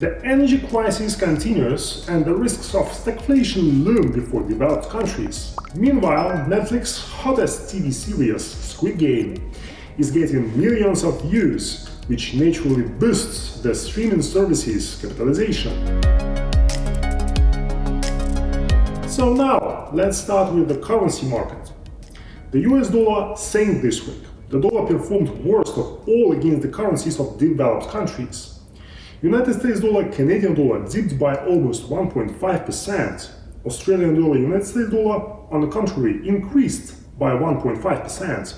The energy crisis continues and the risks of stagflation loom before developed countries. Meanwhile, Netflix's hottest TV series, Squid Game, is getting millions of views, which naturally boosts the streaming service's capitalization. So now, let's start with the currency market. The US dollar sank this week. The dollar performed worst of all against the currencies of developed countries. United States dollar, Canadian dollar dipped by almost 1.5%. Australian dollar, United States dollar, on the contrary, increased by 1.5%.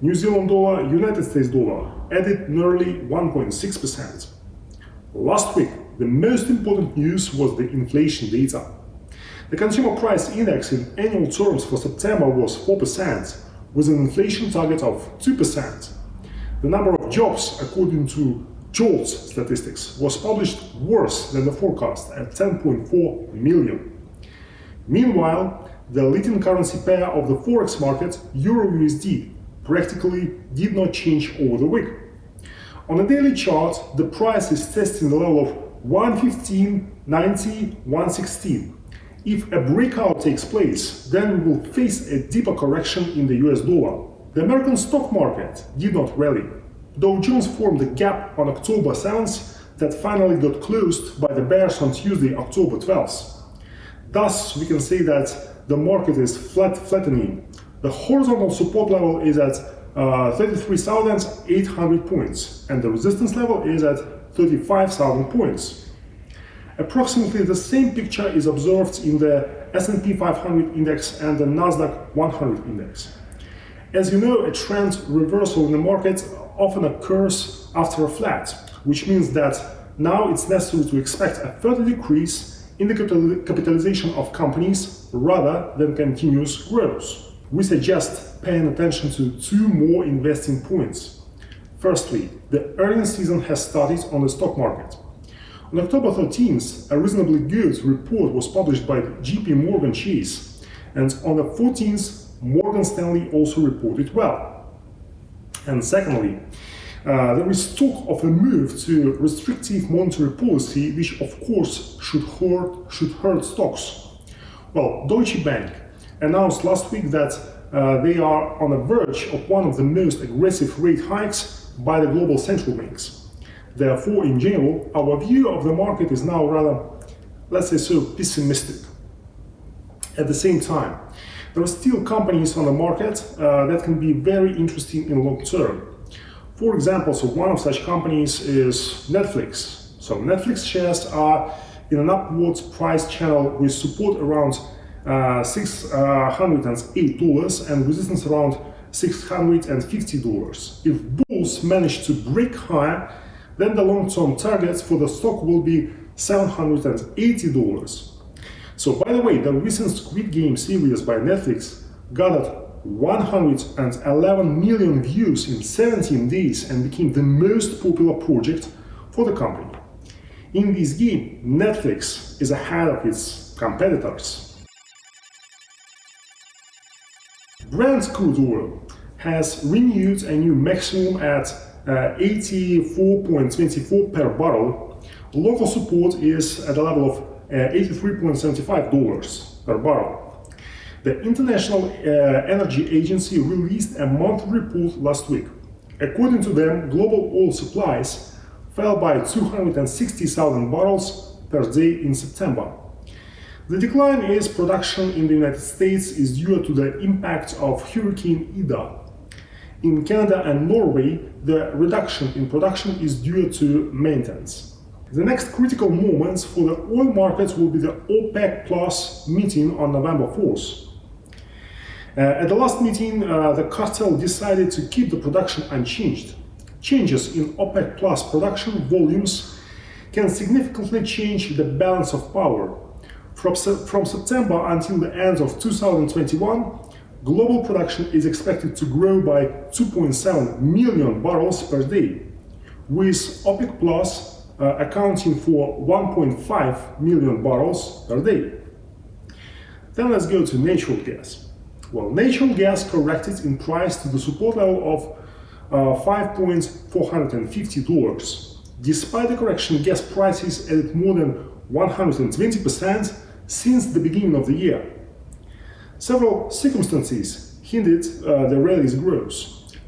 New Zealand dollar, United States dollar added nearly 1.6%. Last week, the most important news was the inflation data. The consumer price index in annual terms for September was 4%, with an inflation target of 2%. The number of jobs, according to JOLTS statistics, was published worse than the forecast at 10.4 million. Meanwhile, the leading currency pair of the forex market, Euro-USD, practically did not change over the week. On a daily chart, the price is testing the level of 115.90, 116. If a breakout takes place, then we will face a deeper correction in the US dollar. The American stock market did not rally. Dow Jones formed a gap on October 7th that finally got closed by the bears on Tuesday, October 12th. Thus, we can say that the market is flattening. The horizontal support level is at 33,800 points, and the resistance level is at 35,000 points. Approximately the same picture is observed in the S&P 500 index and the Nasdaq 100 index. As you know, a trend reversal in the market often occurs after a flat, which means that now it's necessary to expect a further decrease in the capitalization of companies rather than continuous growth. We suggest paying attention to two more investing points. Firstly, the earnings season has started on the stock market. On October 13th, a reasonably good report was published by JP Morgan Chase, and on the 14th, Morgan Stanley also reported well. And secondly, there is talk of a move to restrictive monetary policy, which of course should hurt stocks. Well, Deutsche Bank announced last week that they are on the verge of one of the most aggressive rate hikes by the global central banks. Therefore, in general, our view of the market is now rather, let's say so, pessimistic. At the same time, there are still companies on the market that can be very interesting in long term. For example, one of such companies is Netflix. So Netflix shares are in an upwards price channel with support around $608 and resistance around $650. If bulls manage to break higher, then the long-term targets for the stock will be $780. So, by the way, the recent Squid Game series by Netflix gathered 111 million views in 17 days and became the most popular project for the company. In this game, Netflix is ahead of its competitors. Brent crude oil has renewed a new maximum at 84.24 per barrel. Local support is at a level of $83.75 per barrel. The International Energy Agency released a monthly report last week. According to them, global oil supplies fell by 260,000 barrels per day in September. The decline in production in the United States is due to the impact of Hurricane Ida. In Canada and Norway, the reduction in production is due to maintenance. The next critical moments for the oil markets will be the OPEC Plus meeting on November 4th. At the last meeting, the cartel decided to keep the production unchanged. Changes in OPEC Plus production volumes can significantly change the balance of power. From September until the end of 2021, global production is expected to grow by 2.7 million barrels per day, with OPEC Plus accounting for 1.5 million barrels per day. Then let's go to natural gas. Well, natural gas corrected in price to the support level of $5.450. Despite the correction, gas prices added more than 120% since the beginning of the year. Several circumstances hindered the rally's growth: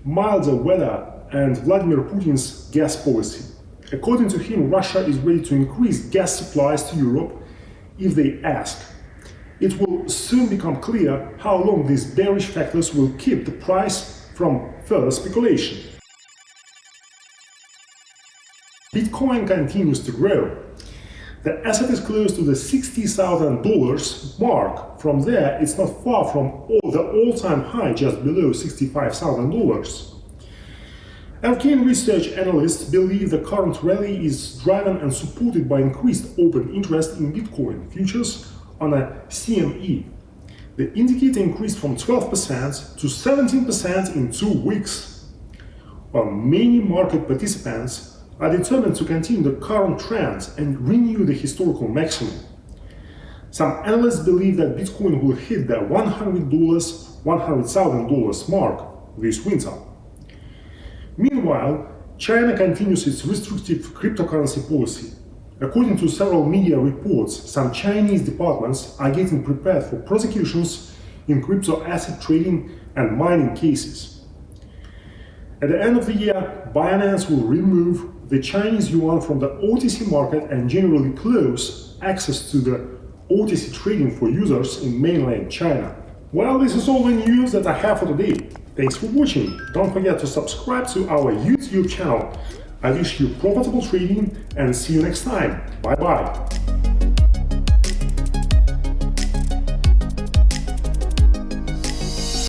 milder weather and Vladimir Putin's gas policy. According to him, Russia is ready to increase gas supplies to Europe if they ask. It will soon become clear how long these bearish factors will keep the price from further speculation. Bitcoin continues to grow. The asset is close to the $60,000 mark. From there, it's not far from the all-time high, just below $65,000. Arcane research analysts believe the current rally is driven and supported by increased open interest in Bitcoin futures on a CME. The indicator increased from 12% to 17% in 2 weeks. While many market participants are determined to continue the current trends and renew the historical maximum. Some analysts believe that Bitcoin will hit the $100,000 mark this winter. Meanwhile, China continues its restrictive cryptocurrency policy. According to several media reports, some Chinese departments are getting prepared for prosecutions in crypto asset trading and mining cases. At the end of the year, Binance will remove the Chinese yuan from the OTC market and generally close access to the OTC trading for users in mainland China. Well, this is all the news that I have for today. Thanks for watching. Don't forget to subscribe to our YouTube channel. I wish you profitable trading and see you next time. Bye bye.